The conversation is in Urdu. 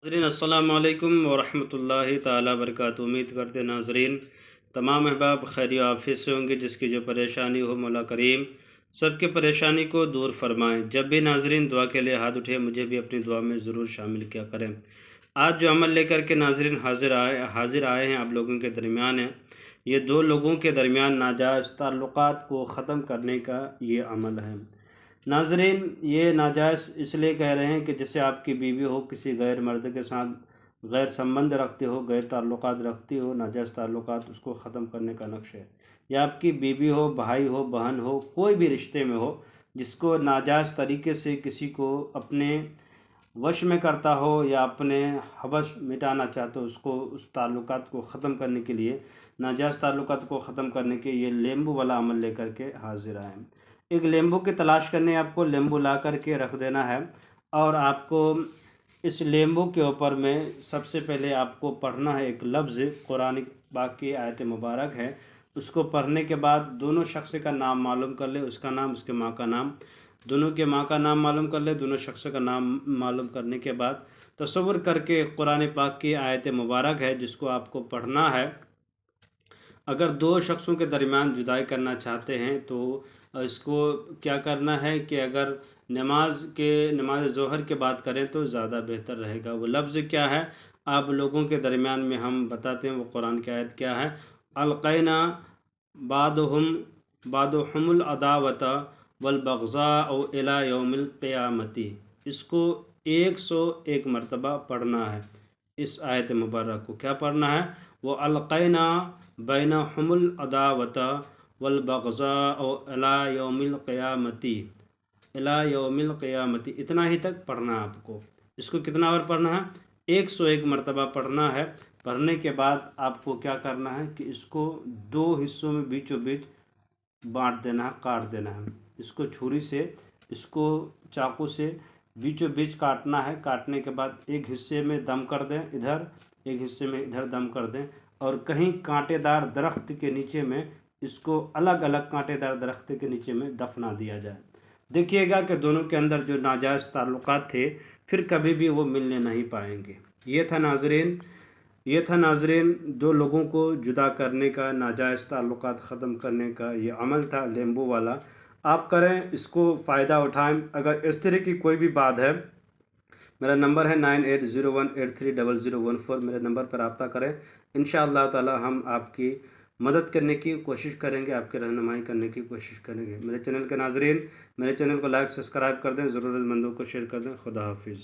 ناظرین السلام علیکم ورحمۃ اللہ تعالی وبرکاتہ۔ امید کرتے ہیں ناظرین تمام احباب خیر و عافیت سے ہوں گے۔ جس کی جو پریشانی ہو مولا کریم سب کے پریشانی کو دور فرمائیں۔ جب بھی ناظرین دعا کے لیے ہاتھ اٹھے مجھے بھی اپنی دعا میں ضرور شامل کیا کریں۔ آج جو عمل لے کر کے ناظرین حاضر آئے ہیں آپ لوگوں کے درمیان ہیں، یہ دو لوگوں کے درمیان ناجائز تعلقات کو ختم کرنے کا یہ عمل ہے۔ ناظرین یہ ناجائز اس لیے کہہ رہے ہیں کہ جیسے آپ کی بیوی ہو کسی غیر مرد کے ساتھ غیر سنبندھ رکھتے ہو، غیر تعلقات رکھتی ہو، ناجائز تعلقات اس کو ختم کرنے کا نقش ہے۔ یا آپ کی بیوی ہو، بھائی ہو، بہن ہو، کوئی بھی رشتے میں ہو جس کو ناجائز طریقے سے کسی کو اپنے وش میں کرتا ہو یا اپنے حوش مٹانا چاہتا ہو، اس تعلقات کو ختم کرنے کے لیے، ناجائز تعلقات کو ختم کرنے کے یہ لیمبو والا عمل لے کر کے حاضر آئے ہیں۔ ایک لیمبو کی تلاش کرنے آپ کو لیمبو لا کر کے رکھ دینا ہے، اور آپ کو اس لیمبو کے اوپر میں سب سے پہلے آپ کو پڑھنا ہے ایک لفظ، قرآن پاک کی آیت مبارک ہے، اس کو پڑھنے کے بعد دونوں شخص کا نام معلوم کر لے، اس کا نام، اس کے ماں کا نام، دونوں کے ماں کا نام معلوم کر لے۔ دونوں شخص کا نام معلوم کرنے کے بعد تصور کر کے قرآن پاک کی آیت مبارک ہے جس کو آپ کو پڑھنا ہے۔ اگر دو شخصوں کے درمیان جدائی کرنا چاہتے ہیں تو اس کو کیا کرنا ہے کہ اگر نماز ظہر کے بعد کریں تو زیادہ بہتر رہے گا۔ وہ لفظ کیا ہے آپ لوگوں کے درمیان میں ہم بتاتے ہیں، وہ قرآن کی آیت کیا ہے؟ القینا بعضهم العداوۃ والبغضاء الی یوم القیامۃ۔ اس کو 101 مرتبہ پڑھنا ہے۔ اس آیت مبارک کو کیا پڑھنا ہے؟ وہ القینا بینہم العداوۃ والبغضاء الی یوم القیامۃ، الی یوم القیامۃ، اتنا ہی تک پڑھنا ہے آپ کو۔ اس کو کتنا بار پڑھنا ہے؟ 101 مرتبہ پڑھنا ہے۔ پڑھنے کے بعد آپ کو کیا کرنا ہے کہ اس کو دو حصوں میں بیچوں بیچ بانٹ دینا ہے، کاٹ دینا ہے۔ اس کو چھری سے، اس کو چاقو سے بیچوں بیچ کاٹنا ہے۔ کاٹنے کے بعد ایک حصے میں دم کر دیں ادھر، ایک حصے میں ادھر دم کر دیں، اور کہیں کانٹے دار درخت کے نیچے میں اس کو الگ الگ کانٹے دار درخت کے نیچے میں دفنا دیا جائے۔ دیکھیے گا کہ دونوں کے اندر جو ناجائز تعلقات تھے پھر کبھی بھی وہ ملنے نہیں پائیں گے۔ یہ تھا ناظرین دو لوگوں کو جدا کرنے کا، ناجائز تعلقات ختم کرنے کا یہ عمل تھا لیمبو والا۔ آپ کریں، اس کو فائدہ اٹھائیں۔ اگر اس طرح کی کوئی بھی بات ہے، میرا نمبر ہے 9801830014، میرے نمبر پر رابطہ کریں۔ انشاءاللہ تعالی ہم آپ کی مدد کرنے کی کوشش کریں گے، آپ کی رہنمائی کرنے کی کوشش کریں گے۔ میرے چینل کے ناظرین میرے چینل کو لائک سبسکرائب کر دیں، ضرورت مندوں کو شیئر کر دیں۔ خدا حافظ۔